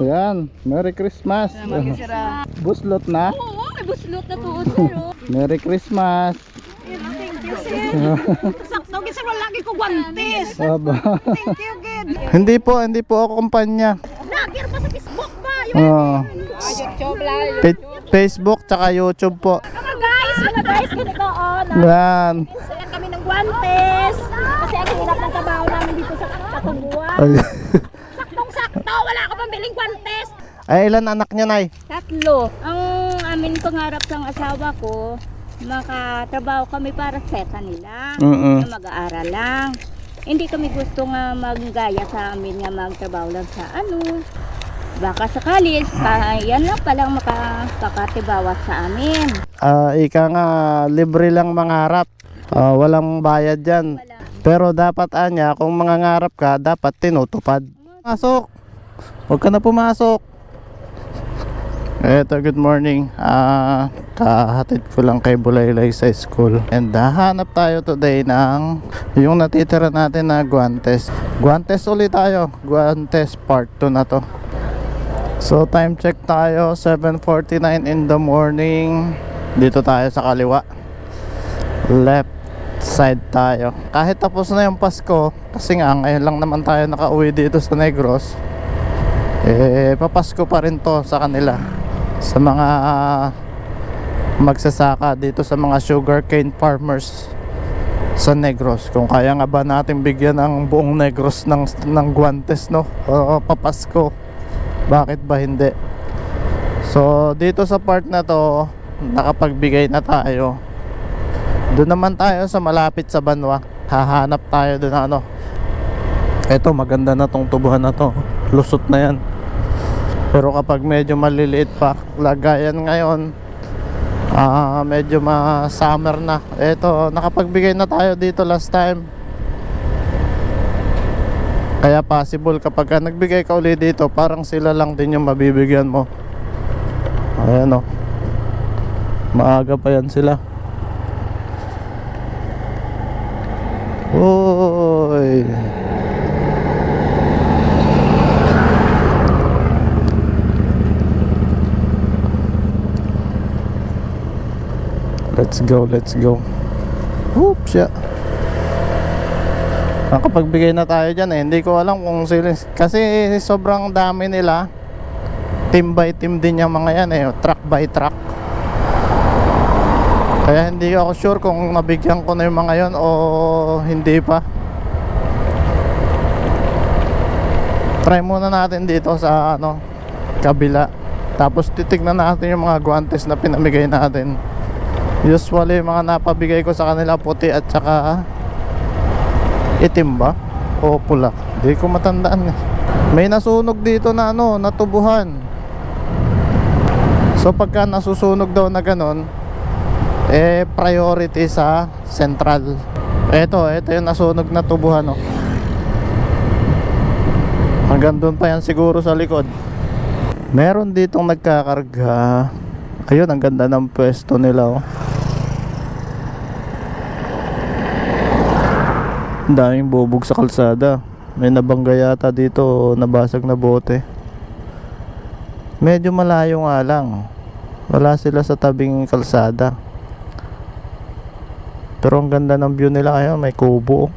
Yan, Merry Christmas. Buslot na? Oo, may buslot na po, sir. Merry Christmas. Thank you, sir. Sakto, kasi wala lagi ko guantes. Aba. Thank you, good. Hindi po ako kumpanya. Vlogger pa sa Facebook ba? YouTube live. Facebook tsaka YouTube po. Mga guys, ganito, Yan. Saan kami ng guantes. Kasi ang hirap ng trabaho namin dito sa katubuan. Ay. Saktong-sakto, wala ako pambiling guantes. Ay, ilan anak niya, Nay? 3. Ang amin pangarap ng asawa ko, makatrabaho kami para sa nila. Na mag-aaral lang. Hindi kami gusto nga maggaya sa amin nga magtrabaho lang sa baka sakali, yan lang palang makakatibawas sa amin. Ika nga, libre lang mangarap. Walang bayad dyan. Pero dapat anya, kung mangangarap ka, dapat tinutupad. Pasok! Huwag ka na pumasok. Eto, good morning. Kahatid ko lang kay Bulaylay sa school. And hanap tayo today ng yung natitira natin na guantes. Guantes ulit tayo. Guantes part 2 na to. So time check tayo, 7:49 in the morning. Dito tayo sa kaliwa. Left side tayo. Kahit tapos na yung Pasko, kasi nga ngayon lang naman tayo nakauwi dito sa Negros, papasko pa rin to sa kanila, sa mga magsasaka dito, sa mga sugarcane farmers sa Negros. Kung kaya nga ba natin bigyan ng buong Negros ng guantes, no? Papasko, bakit ba hindi? So dito sa part na to, nakapagbigay na tayo. Doon naman tayo sa malapit sa Banwa. Hahanap tayo doon Eto, maganda na tong tubuhan na to. Lusot na yan. Pero kapag medyo maliliit pa, lagayan ngayon, medyo summer na. Eto, nakapagbigay na tayo dito last time. Kaya possible kapag nagbigay ka ulit dito, parang sila lang din yung mabibigyan mo. Ayan maaga pa yan sila. Oy. Let's go. Oops, yeah. Nakapagbigay na tayo dyan hindi ko alam kung sila, kasi sobrang dami nila. Team by team din yung mga yan truck by truck. Kaya hindi ako sure kung nabigyan ko na yung mga yon o hindi pa. Try muna natin dito sa kabila. Tapos titignan natin yung mga guantes na pinamigay natin. Usually mga napabigay ko sa kanila puti at saka itim ba? O pula? Hindi ko matandaan May nasunog dito na natubuhan. So pagka nasusunog daw na ganon, priority sa central. Ito yung nasunog na tubuhan Hanggang doon pa yan siguro sa likod. Meron ditong nagkakarga. Ayun, ang ganda ng pwesto nila daming bubog sa kalsada. May nabangga yata dito, nabasag na bote. Medyo malayo nga lang. Wala sila sa tabing kalsada. Pero ang ganda ng view nila. Ayun, may kubo.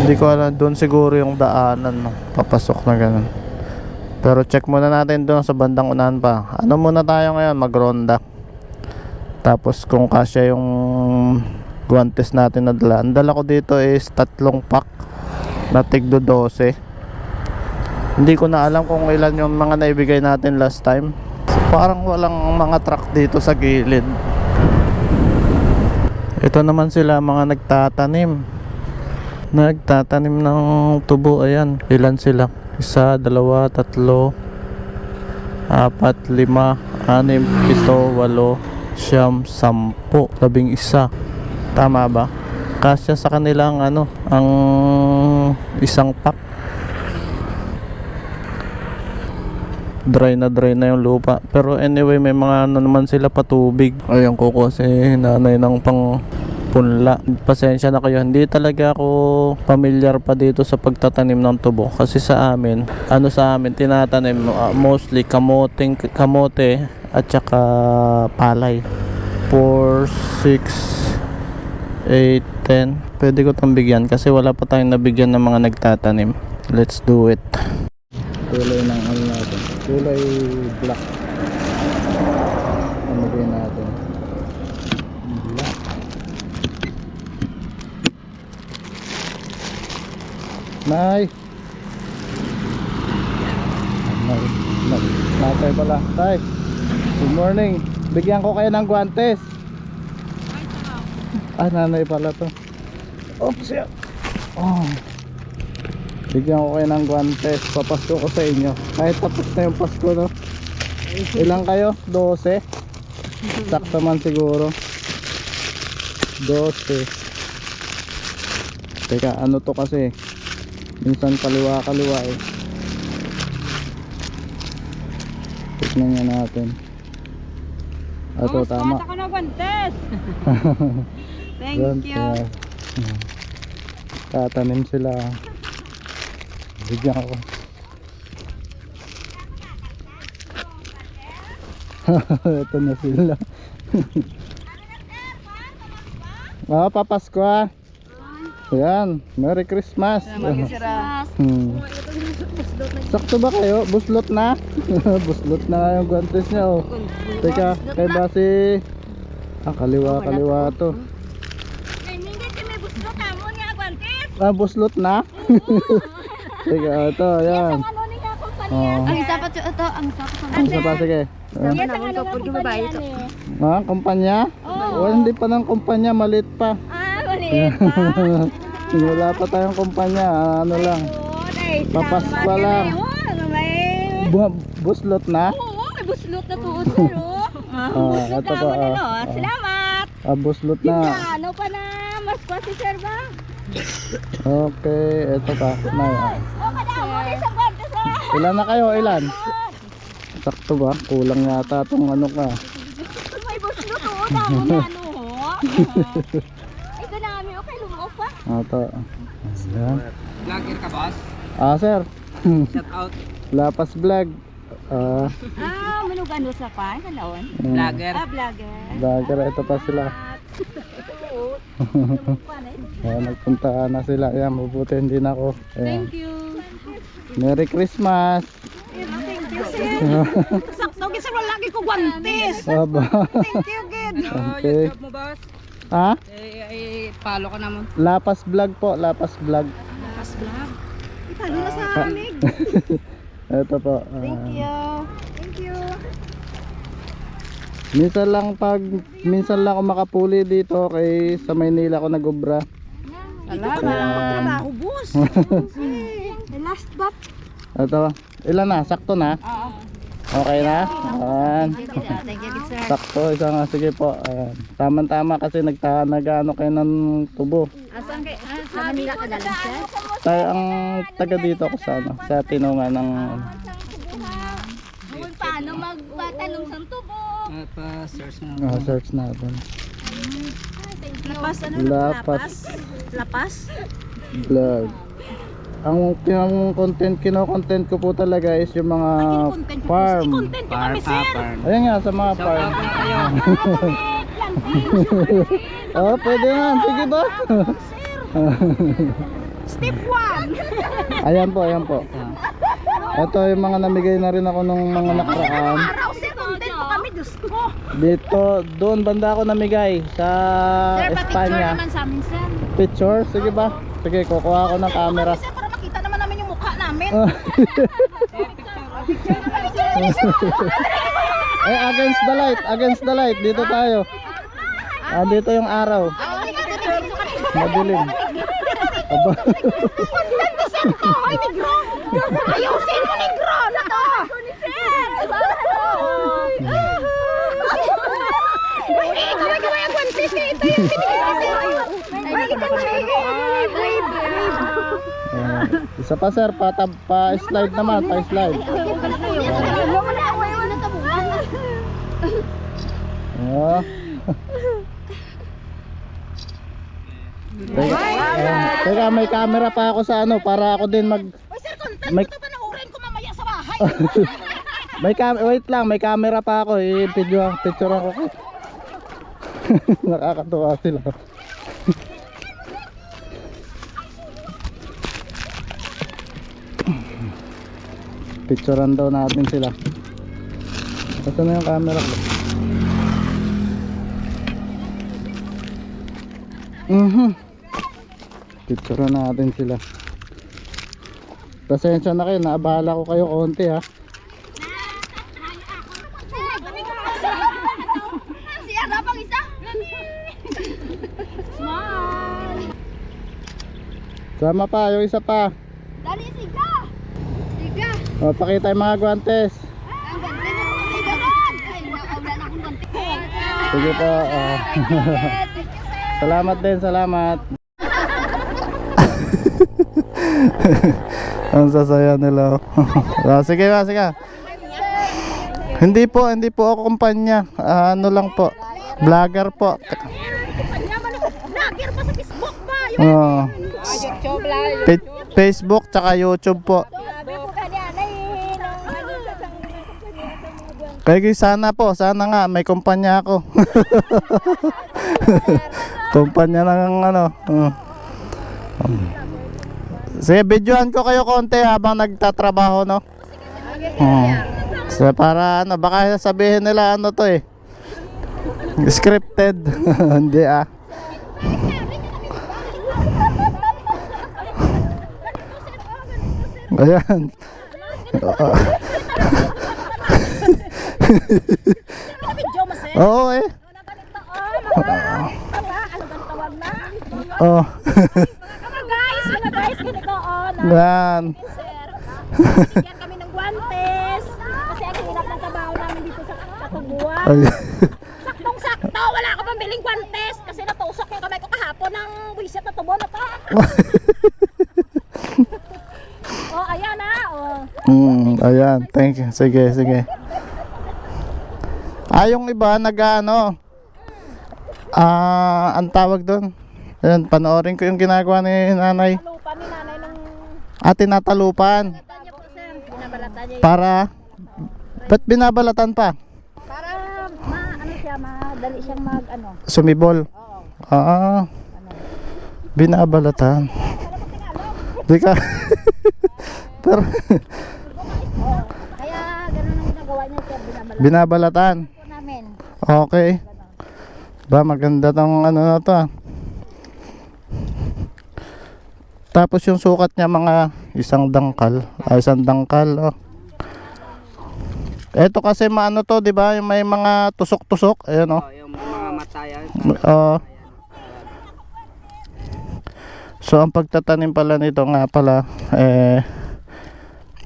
Hindi ko alam, doon siguro yung daanan papasok na ganun. Pero check muna natin doon sa bandang unahan pa. Muna tayo ngayon, magronda. Tapos kung kasya yung guantes natin na dala. Ang dala ko dito is 3 pack na tigdo 12. Hindi ko na alam kung ilan yung mga naibigay natin last time. So, parang walang mga truck dito sa gilid. Ito naman sila mga nagtatanim ng tubo. Ayan, ilan sila? 1, 2, 3, 4, 5, 6, 7, 8, 9, 10, 11. Tama ba? Kasya sa kanilang ang isang pack. Dry na yung lupa. Pero anyway, may mga naman sila patubig. Ayun, kukuha si nanay ng punla. Pasensya na kayo, hindi talaga ako familiar pa dito sa pagtatanim ng tubo. Kasi sa amin, tinatanim mostly kamote at saka palay. 4, 6, 8, 10. Pwede ko itong bigyan kasi wala pa tayong nabigyan ng mga nagtatanim. Let's do it. Kulay ng ano natin, kulay black. Ano ba natin? Black. Nay! Natay pala. Tay! Good morning! Bigyan ko kayo ng guantes. Nanay pala to. Oops! Oh. Bigyan ko kayo ng guantes. Papasko ko sa inyo. Kahit tapos na yung Pasko, no? Ilang kayo? 12? Sakto man siguro. 12. Teka, ano to kasi? Minsan kaliwa eh. Tignan nga natin. Ito tama. Ako na guantes. Thank you. Tatanim sila. Bigyan ako. Ito na sila. Papasko ha. Ayan, Merry Christmas. Sakto ba kayo? Buslot na? Buslot na yung guantes niya oh. Teka, kay base kaliwa to. Hindi may buslot mo niya guantes. Buslot na? Teka, ito, ayan. Ano niya kumpanya? Oh. Ang isa pa ito, ang isa pa. Ang isa pa, sige. Yes, ang ano kumpanya ni. Kumpanya? Oh, hindi pa ng kumpanya, maliit pa. Maliit pa. Wala pa tayong kumpanya, ano lang. Papas pa lang. Buslot na? Oo, may buslot na tuod sir. Ito pa. Salamat. Buslot na. Ano pa na mas kwasi sir ba? Okay, ito pa. Kadamo na isang guantes sir. Ilan na kayo? Ilan? Sakto ba? Kulang yata itong ano ka. May buslot o. Damo na ano ho. Ay ganami okay lumuot pa. Ito. Ayan. Vlogger ka, boss? Sir. Shout out. Lapas vlog. Manugano sa pa, kalawon. Vlogger. Vlogger. Ito pa sila. Nagpunta na sila. Ayan, mabuti hindi na ako. Ayan. Thank you. Merry Christmas. Thank you, sir. Sakto, kasi wala lagi ko guantes. Aba. Thank you, good. Okay. YouTube mo, boss? Ha? Follow ka naman. Lapas vlog po, Lapas vlog. Lakas vlog. Ipalo na sa amig. Ito po. Thank you. Thank you. Minsan lang ako makapuli dito kay sa Maynila ako nagobra. Salamat. Magtrabaho, boss. Last bat. Ito, ilan na? Sakto na? Okay na? Ayan. Thank you, sir. Sakto, isa nga. Sige po. Ayan. Tama-tama kasi nag-ano kayo ng tubo. Asan kay sa Manila ka dalang, sir? Tayo ang taga dito ako sa tinungan ng Paano magpatanong sa tubo? Pa-search na. search natin. Lapas, ano? Lapas Lapas? vlog. Ang kino-content ko po talaga is yung mga farm. Content ko kami, sir. Ayan nga sa mga Shout farm. out na kayo. Pwede nga. Sige ba? Step 1. Ayan po. Ito yung mga namigay na rin ako nung mga nakaraan. Araw, sir. Content ko kami, Diyos ko. Dito, doon banda ako namigay sa Sir, pa-picture Espanya. naman sa amin, sir. Picture? Sige ba? Sige, kukuha ako ng camera. Sir, para makita naman namin yung mukha namin. Against the light, dito tayo. Dito yung araw. Madilim. Aba. Ay, negro! Ayusin mo, negro! Na to! Ikaw yung guantes eh. Ito yung Isa pa sir, pa-slide naman, pa-slide. Teka, may camera pa ako sa ano para ako din mag... Uy, sir, content May- ko to panoorin ko mamaya sa bahay. Wait lang, may camera pa ako. Picture ako. Nakakatuwa sila. Picturean daw natin sila. Saan na yung camera ko? Picturean natin sila. Pasensya na kayo, naabala ko kayo konti ha. Siya na pang isa. Smile. Sama pa, yung isa pa. Dali, siga. Siga. O, pakita yung mga guantes. Ang ganda na kung siga doon. Ay, wala na akong ganti. Sige po. Salamat din, salamat. Ang sasaya nila. Sige ba, sige. Hindi po ako kumpanya. Ano lang po. Vlogger po. Vlogger pa sa Facebook ba? YouTube live. Facebook tsaka YouTube po. Sabi ko kanya na Kaya sana nga may kumpanya ako. Kumpanya ng ano. Sige, videoan ko kayo konti habang nagtatrabaho, no? So, para ano, baka sabihin nila ano to eh. Scripted. Hindi ah. Ayan. Video mo, sir. Oo eh. Oh. Mga guys, ganito on. Yan. Sir, bigyan kami ng guantes. Kasi ang hirap ng trabaho namin dito sa katubuan. Ay. Saktong-sakto, wala ako pambiling guantes. Kasi natusok yung kamay ko kahapon ng buwisit na tubo na to. Oh, ayan na. Oh. Ayan, thank you. Sige. Yung iba nag-ano. Ang tawag doon. Ayan, panoorin ko yung ginagawa ni nanay. Lupa ni nanay ng Tinatalupan. tanya po, sir. Binabalatan niya. Para, ba't binabalatan pa? Para madali siyang Sumibol. Binabalatan. Di ka. Pero, Kaya ganun ang ginagawa niya, sir. binabalatan. Po namin. Okay. Ba, maganda tong ano na to ah. Tapos yung sukat niya mga isang dangkal. Oh. Ito kasi maano to, 'di ba? Yung may mga tusok-tusok, ayan oh. Yung mga mata yan. So ang pagtatanim pala nito nga pala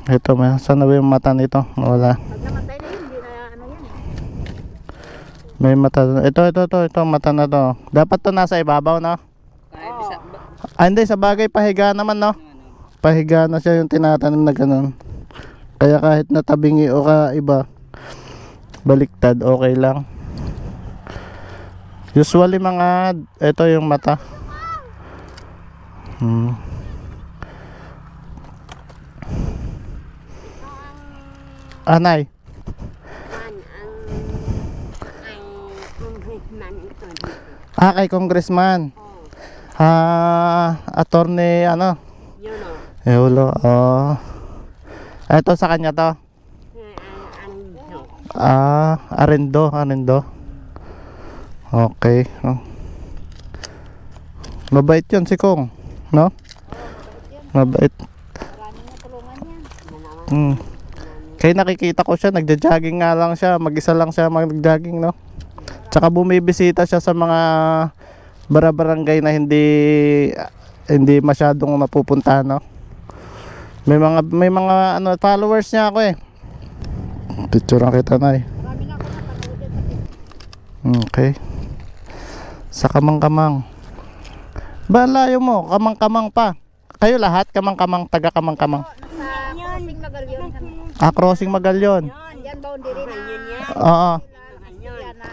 ito may saan na ba yung mata nito? Wala. Pag namatay na yun, hindi na ano yan. May mata. Ito mata na to. Dapat to nasa ibabaw, no? Kahit bisa, Hindi, sa bagay pahiga naman, no? Pahiga na siya yung tinatanim na ganun. Kaya kahit natabingi o iba, baliktad, okay lang. Usually mga, ito yung mata. Anay. Kay congressman. Attorney ano? Yulo. Ito sa kanya to. Arendo. Okay. Mabait yun si Kong, no? Mabait. Kaya nakikita ko siya, nagja-jogging nga lang siya, mag-isa lang siya mag-jogging, no? Tsaka bumibisita siya sa mga barangay na hindi masyadong napupuntahan, no? May mga ano followers niya ako eh. Picturean kita na eh. Okay. Sa Kamangkamang. Ba layo mo, Kamangkamang pa. Kayo lahat Kamangkamang, taga Kamangkamang. Sa Crossing Magalyon. Crossing Magalyon. Yan boundary na yun yan. Oo. Yan na.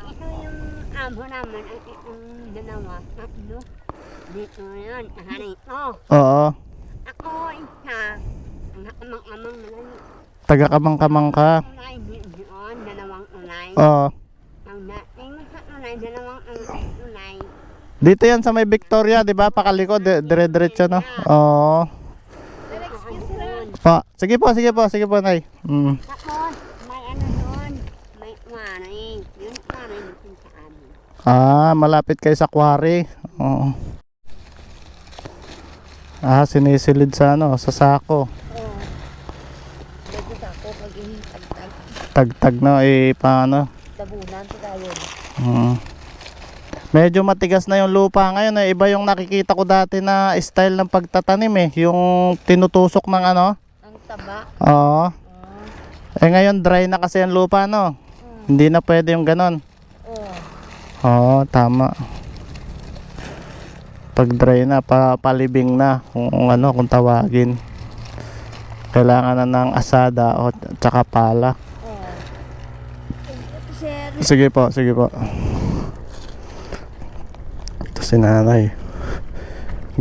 Ito yung amo naman, ang dalawa, tatlo. Dito yun, hanito. Oo. Ako, isa. Ang amang-amang naman. Taga Kamang-Kamang ka. Unay, yun, dalawang unay. Oo. Ang dating sa unay, dalawang unay. Dito yan sa may Victoria, di ba? Pakaliko, dire-diretso, no? Oo. Pa, sige po, Nay. Tapos, may ano doon, may wari. Yung wari dito sa amin. Ah, malapit kayo sa quarry. Oo. Ah, sinisilid sa ano, sa sako. Oo. Dito sa ako, pag initagtag, Tagtag na, paano? tabunan sa tayo. Medyo matigas na yung lupa ngayon. Iba yung nakikita ko dati na style ng pagtatanim yung tinutusok ng ano. Ang taba. Oo. Ngayon dry na kasi ang lupa, no? Hindi na pwede yung ganon. Oo. Oo, tama. Pag dry na, palibing na kung ano, kung tawagin. Kailangan na ng asada o tsaka pala. Sir, Sige po. Ito si nanay.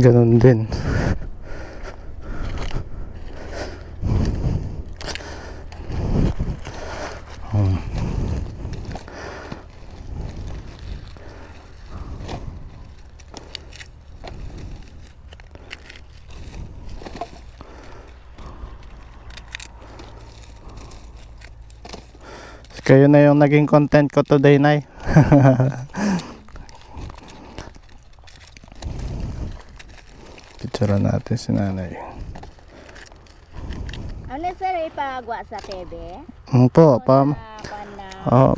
Ganon din. Kayo na yung naging content ko today, Nay. Picture natin si nanay. ano sir, ipagwa sa TV? Po, Sa oh,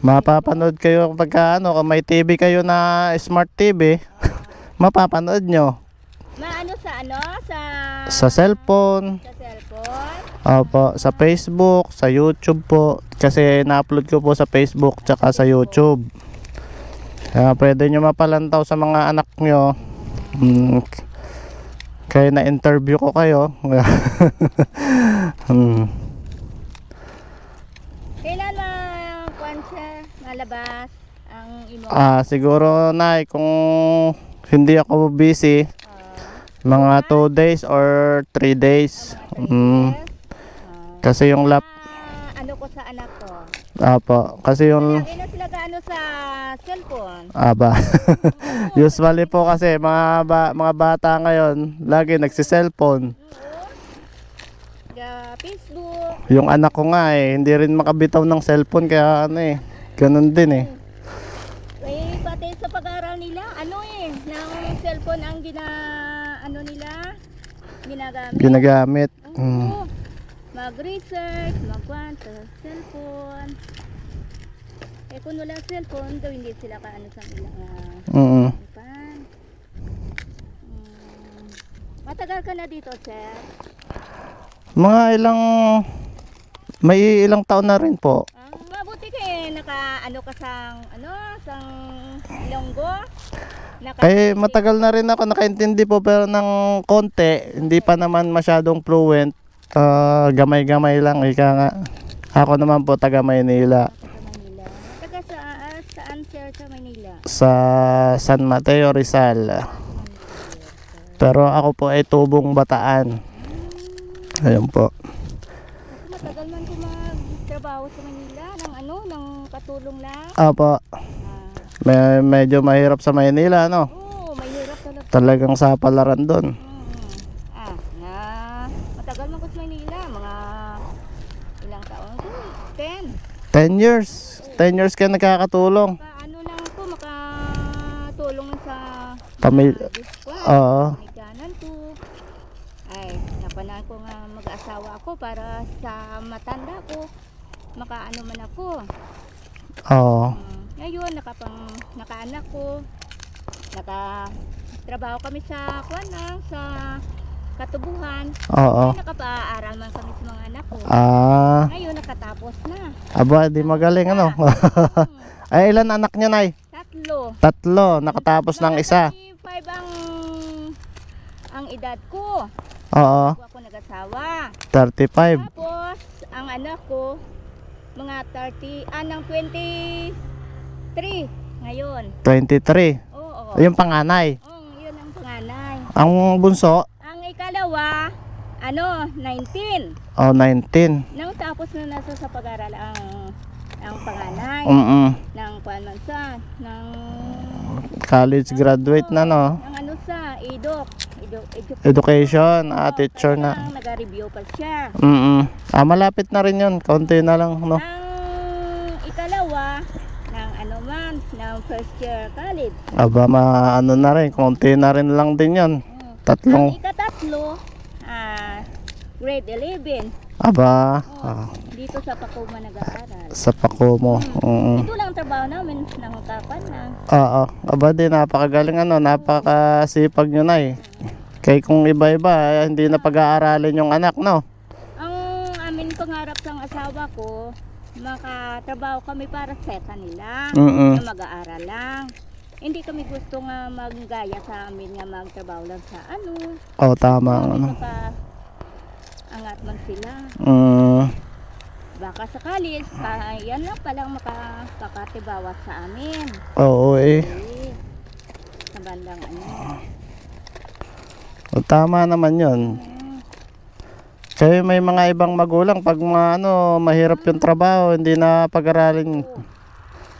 mapapanood kayo pagka ano, kung may TV kayo na smart TV, mapapanood nyo. Maano sa ano? Sa cellphone. Sa cellphone? Opo, sa Facebook, sa YouTube po. Kasi na-upload ko po sa Facebook tsaka sa YouTube. Kaya pwede nyo mapalantaw sa mga anak nyo. Kaya na-interview ko kayo. Kailan kuwan siya malabas ang imo? Siguro na kung hindi ako busy, mga 2 days or 3 days. Kasi yung ano ko sa anak ko? Apo, kasi yung Lagi na sila gaano sa cellphone. aba. Usually po kasi mga bata ngayon lagi nagsi-cellphone. Sa Facebook. Yung anak ko nga hindi rin makabitaw ng cellphone kaya ganun din Pati sa pag-aaral nila, ng cellphone ang ginagamit. Oo. Mag-research, magkuhan sa cellphone. Kung wala cellphone, daw hindi sila kaano sa ilang ipan. Matagal ka na dito, sir? May ilang taon na rin po. Mabuti naka-ano ka sang Ilonggo? Matagal na rin ako nakaintindi po pero ng konti, hindi pa naman masyadong fluent. Gamay-gamay lang, ika nga. Ako naman po taga Maynila. Taga saan, sir, sa Maynila? Sa San Mateo, Rizal. Pero ako po ay tubong Bataan. Ayun po. Matagal man ko magtrabaho sa Maynila ng katulong lang. Apo. Medyo mahirap sa Maynila, no? Oo, mahirap talaga. Talagang sa palaran doon. Matagal man ko sa Maynila, mga ilang taon ko? 10 years. 10 years ka nakakatulong. Ano lang ako, makatulong sa Pamilya. Oo. Pamilyanan ko. Ay, napanaan ko nga mag-asawa ako para sa matanda ko. Makaano man ako. Oo. Ngayon, nakaanak ko. Nakatrabaho kami sa sa katubuhan. Oo. Ay, nakapaaral man kami sa mga anak ko. Ngayon, nakatapos na. Aba, di magaling ano. Ay, ilan anak niya, Nay? 3. 3, nakatapos ng isa. 35 ang edad ko. Oo. Bago ako nag-asawa. 35. Tapos, ang anak ko, mga 23 ngayon. 23. Oo. Yung panganay. Yun ang panganay. Ang bunso, Ang ikalawa, 19. oh, 19. Nang tapos na nasa sa pag-aral ang panganay. Nang kuwan sa ng College graduate na, no? ng ano sa Education, teacher na. Nag-review pa siya. Malapit na rin yun. Kaunti na lang, no? Ang ikalawa, ng first year college. Aba, ano na rin. Kaunti na rin lang din yun. Ang Tatlong. ikatatlo, grade 11. Aba, Dito sa Pacoma nag-aaral. sa Pacomo. Ito lang ang trabaho namin ng kapan lang. Oo. Aba, di napakagaling, ano. Napakasipag nyo na eh. Kaya kung iba-iba, hindi na pag-aaralin yung anak, no? Ang amin pangarap ng asawa ko, makatrabaho kami para sa kanila, na mag-aaral lang. Hindi kami gusto nga maggaya sa amin nga magtrabaho lang sa ano. Oo, tama. Ano. Angat man sila. Baka sa college, yan lang palang makakatibawas sa amin. Oo eh. Sa bandang ano. O, tama naman yun. Kaya may mga ibang magulang pag mahirap yung trabaho, hindi na pag-aralin.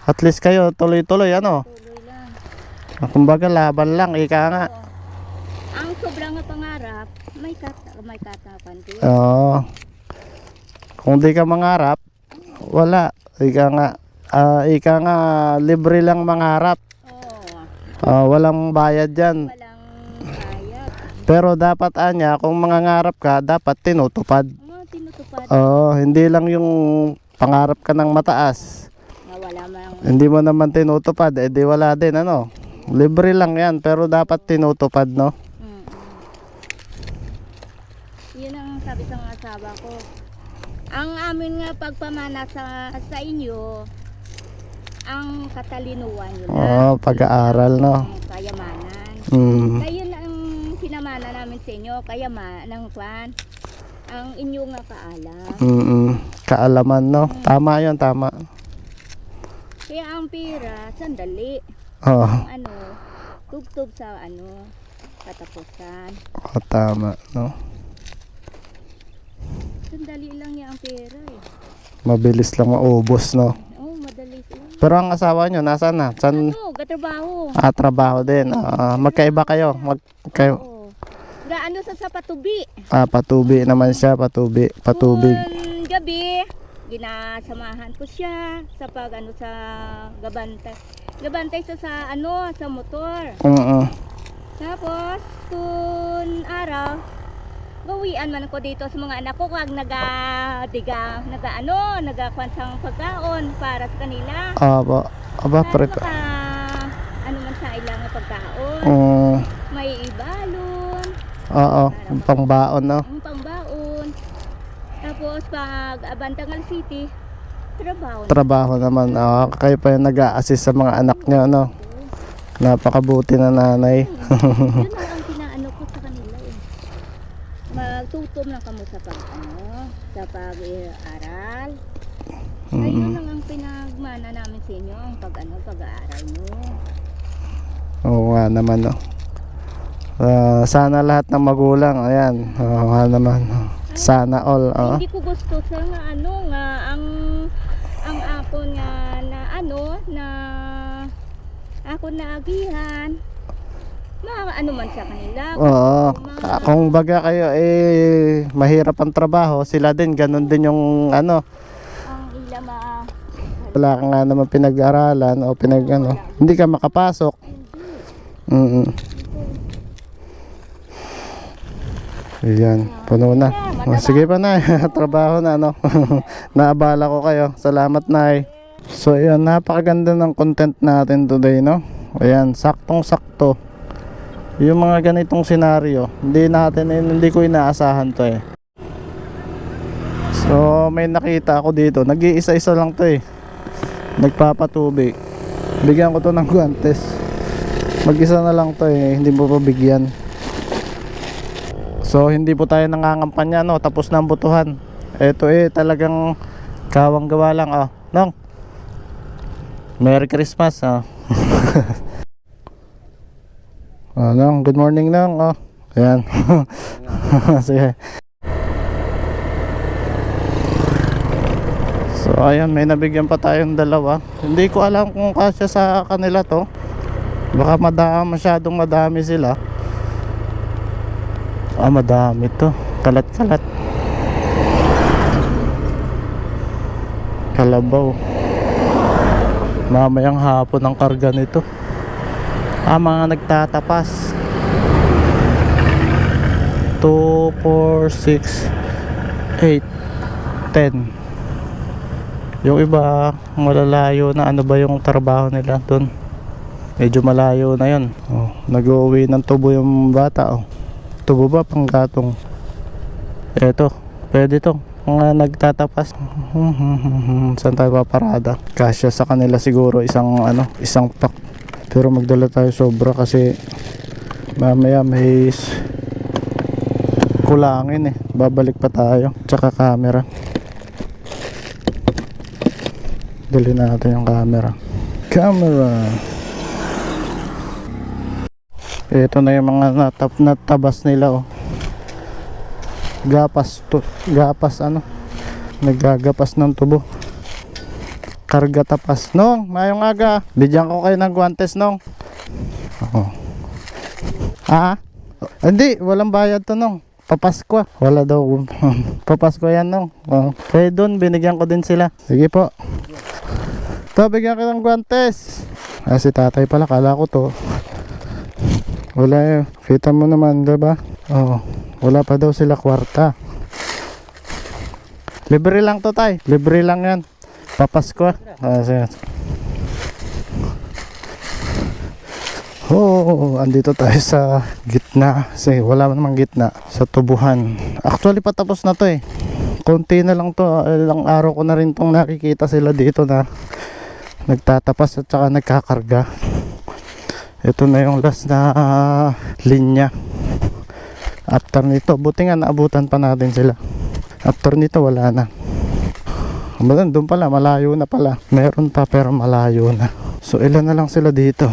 At least kayo tuloy-tuloy, ano? Tuloy lang. Kumbaga laban lang, ika nga. Ang sobrang pangarap, may katapan din. Oo. Kung di ka mangarap, wala. Ika nga, libre lang mangarap. Walang bayad dyan. Walang bayad. Pero dapat kung mangangarap ka, dapat tinutupad. Tinutupad. Hindi lang yung pangarap ka ng mataas. Na wala mang Hindi mo naman tinutupad, di wala din, ano. Libre lang yan, pero dapat tinutupad, no? Yun ang sabi sa mga asawa ko. Ang amin nga pagpamana sa inyo, ang katalinuhan nyo Pag-aaral, no? ang kayamanan. Kayo na ang pinamana namin sa inyo, ng kwan, ang inyo nga kaalam. Kaalaman, no? Tama yun, tama. Kaya ang pira, sandali. Oo. Tugtog sa katapusan. Tama, no? Sandali lang yan ang pera eh. Mabilis lang maubos, no? Madali lang. Pero ang asawa nyo, nasaan na? Saan? Gatrabaho. Trabaho din. Magkaiba kayo? Gaano sa patubi. Patubi naman siya, patubig. Kung gabi, ginasamahan ko siya sa sa gabantay. Gabantay sa sa motor. Tapos, kung araw, gawian man ko dito sa mga anak ko kag nagakwansang pagkaon para sa kanila. Aba, Man sa ilang pagkaon. May ibalon. Pangbaon, no? Ang pangbaon. Tapos pag Abantangal City, Trabaho naman. Kayo pa yung nag-a-assist sa mga anak nyo, no? Napakabuti na nanay. Yun lang ang pinaano ko sa kanila eh. Magtutom lang kamo sa sa pag-aaral. Ayun lang ang pinagmana namin sa inyo, ang pag-aaral mo. Oo nga naman, no? Sana lahat ng magulang, ayan. Oo nga naman. Sana all. Hindi ko gusto sa ang ako nga na ako na agihan. Man sa kanila. Kung baga kayo mahirap ang trabaho, sila din ganun din yung Ang wala ka nga naman pinag-aralan o hindi ka makapasok. Ayan, puno na. Sige pa, Nay. Trabaho na, no? Naabala ko kayo. Salamat, Nay. So, ayan, napakaganda ng content natin today, no? Ayan, saktong-sakto. Yung mga ganitong senaryo, hindi ko inaasahan to eh. So, may nakita ako dito. Nag-iisa-isa lang to eh. Nagpapatubig. Bigyan ko to ng guantes. Mag-isa na lang to eh. Hindi mo pa bigyan. So hindi po tayo nangangampanya, no? Tapos na ang butuhan. Ito talagang kawang gawa lang, Nong. Merry Christmas, Nang, good morning nang. Oh, ayan. Sige. So ayan, may nabigyan pa tayong dalawa. Hindi ko alam kung kasya sa kanila to. Baka masyadong madami sila. Madami to. Kalat-kalat. Kalabaw. Mamayang hapon ang karga nito. Mga nagtatapas. 2, 4, 6, 8, 10. Yung iba malalayo na. Ano ba yung trabaho nila dun? Medyo malayo na yun. Nag-uwi ng tubo yung bata. Tubo ba? Panggatong. Eto, pwede to. Mga nagtatapas. Saan tayo paparada? Kasya sa kanila siguro isang pack. Pero magdala tayo sobra kasi mamaya may kulangin eh. Babalik pa tayo. Tsaka camera. Dali natin yung camera. Ito na yung mga natabas nila. Gapas naggagapas ng tubo. Karga tapas. Nong, mayong aga. Bigyan ko kayo ng guantes, Nong. Hindi, walang bayad to, Nong. Papasko. Wala daw. Papasko yan, Nong. Kaya doon, binigyan ko din sila. Sige po. Ito, bigyan ko ng guantes. Si tatay pala, kala ko to. Wala eh. Kita mo naman, diba? Wala pa daw sila kwarta. Libre lang to, tay. Libre lang yan. Papasko. Sige. Andito tayo sa gitna. Kasi wala namang gitna. Sa tubuhan. Actually, patapos na to eh. Konti na lang to. Ilang araw ko na rin tong nakikita sila dito na nagtatapas at saka nagkakarga. Ito na yung last na linya. After nito, buti nga naabutan pa natin sila. After nito, wala na. Doon pala, malayo na pala. Meron pa pero malayo na. So ilan na lang sila dito.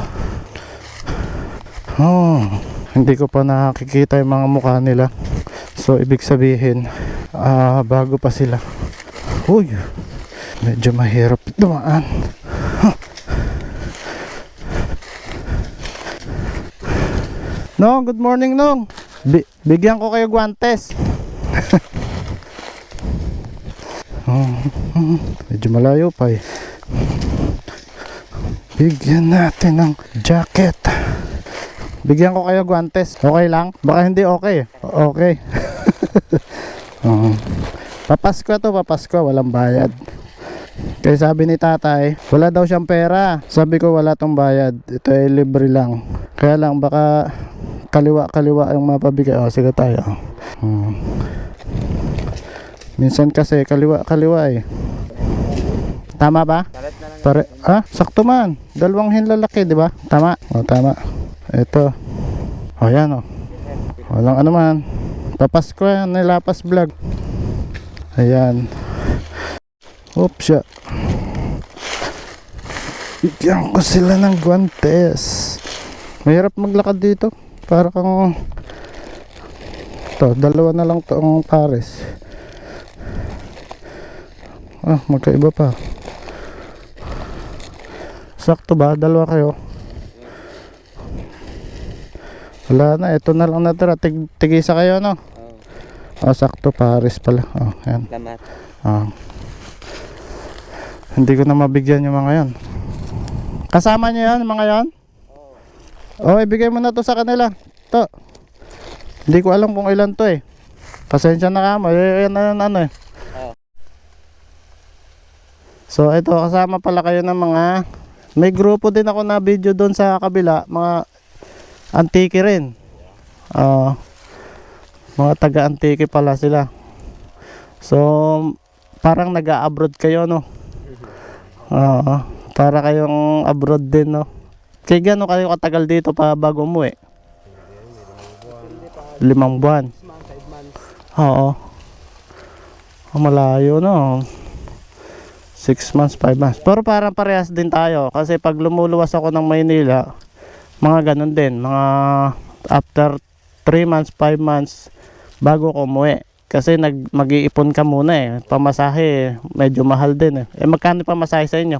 Hindi ko pa nakikita yung mga mukha nila. So ibig sabihin, bago pa sila. Medyo mahirap dumaan. Nong, good morning, Nong. Bigyan ko kayo guantes. Medyo malayo pa eh. Bigyan natin ng jacket. Bigyan ko kayo guantes. Okay lang? Baka hindi okay. Okay. Papasko to, papasko. Walang bayad. Kaya sabi ni tatay, wala daw siyang pera. Sabi ko wala tong bayad. Ito ay libre lang. Kaya lang baka kaliwa yung mapabigay. Sige tayo. Minsan kasi kaliwa eh. Tama ba? Sakto man. Dalawang hinlalaki, di ba? Tama. Tama. Ito. Yan walang ano man. Papasko yan, nilapas vlog. Ayan. Oops. Bigyan ko sila ng guantes. Mahirap maglakad dito. Para kang dalawa na lang to ang pares. Magkaiba pa. Sakto ba? Dalawa kayo? Wala na. Ito na lang natira. Tigisa kayo, no? Sakto. Pares pala. Yan. Hindi ko na mabigyan yung mga yan. Kasama nyo yan, mga yan? Ibigay mo na to sa kanila. To. Hindi ko alam kung ilan to eh. Pasensya na ka mo. Yan eh. So ito, kasama pala kayo ng mga, may grupo din ako na video doon sa kabila, mga antike rin. Mga taga-antike pala sila. So parang nag-a-abroad kayo, no? Para kayong abroad din, no? Kaya gano'n kayo katagal dito pa bago umuwi? 5 buwan. Malayo, no? 6 months, 5 months. Pero parang parehas din tayo. Kasi pag lumuluwas ako ng Maynila, mga ganun din, mga after 3 months, 5 months bago ko umuwi. Kasi mag-iipon ka muna eh. Pamasahe, medyo mahal din eh. Eh magkano pamasahe sa inyo?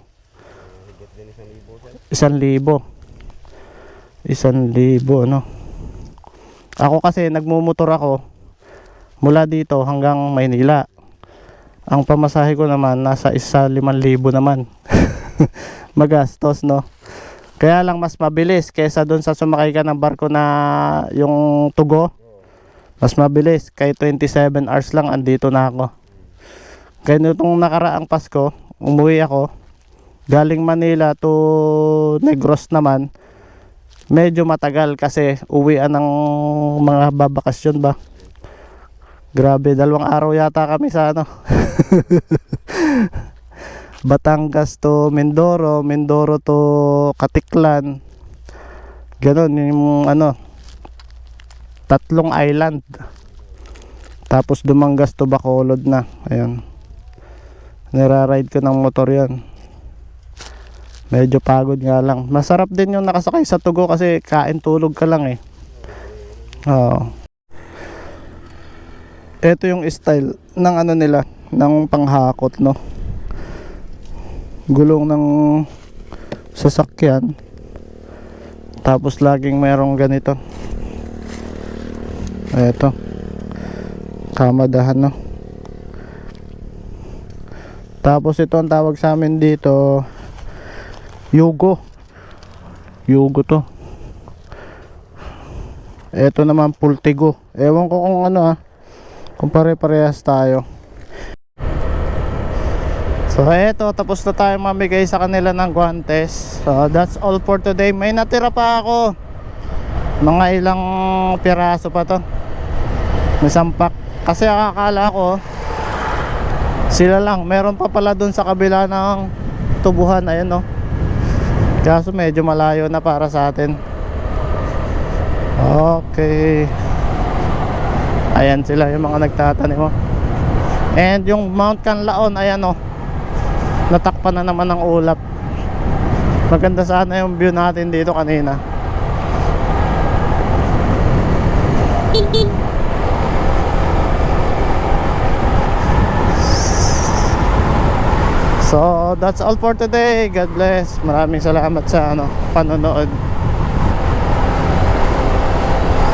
1,000. 1,000, no? Ako kasi nagmumotor ako mula dito hanggang Maynila. Ang pamasahe ko naman nasa 5,000 naman. Magastos, no? Kaya lang mas mabilis kaysa doon sa sumakay ka ng barko na yung Tugo. Mas mabilis, kay 27 hours lang andito na ako. Kaya nitong nakaraang Pasko, umuwi ako galing Manila to Negros naman. Medyo matagal kasi uwian ng mga babakasyon ba. Grabe, 2 araw yata kami sa ano. Batangas to Mindoro, Mindoro to Katiklan. Ganon yung ano, 3 island. Tapos Dumangas to Bacolod na. Ayun. Nira-ride ko ng motor yan. Medyo pagod nga lang. Masarap din yung nakasakay sa Tugo kasi kain tulog ka lang eh. Oo. Ito yung style ng ano nila, ng panghakot, no. Gulong ng sasakyan. Tapos laging mayroong ganito. Ito. Kamadahan, no. Tapos ito ang tawag sa amin dito, Yugo. Yugo to. Ito naman Pultigo. Ewan ko kung ano kung pare-parehas tayo. So eto, tapos na tayo mamigay sa kanila ng guantes. So that's all for today. May natira pa ako. Mga ilang piraso pa to. May sampak. Kasi akala ko sila lang. Meron pa pala dun sa kabila ng tubuhan. Ayan, no. Kaso medyo malayo na para sa atin. Okay. Ayan sila yung mga nagtatanim, oh. And yung Mount Canlaon, ayan, oh. Natakpan na naman ng ulap. Maganda sana yung view natin dito kanina. So that's all for today. God bless. Maraming salamat sa panonood.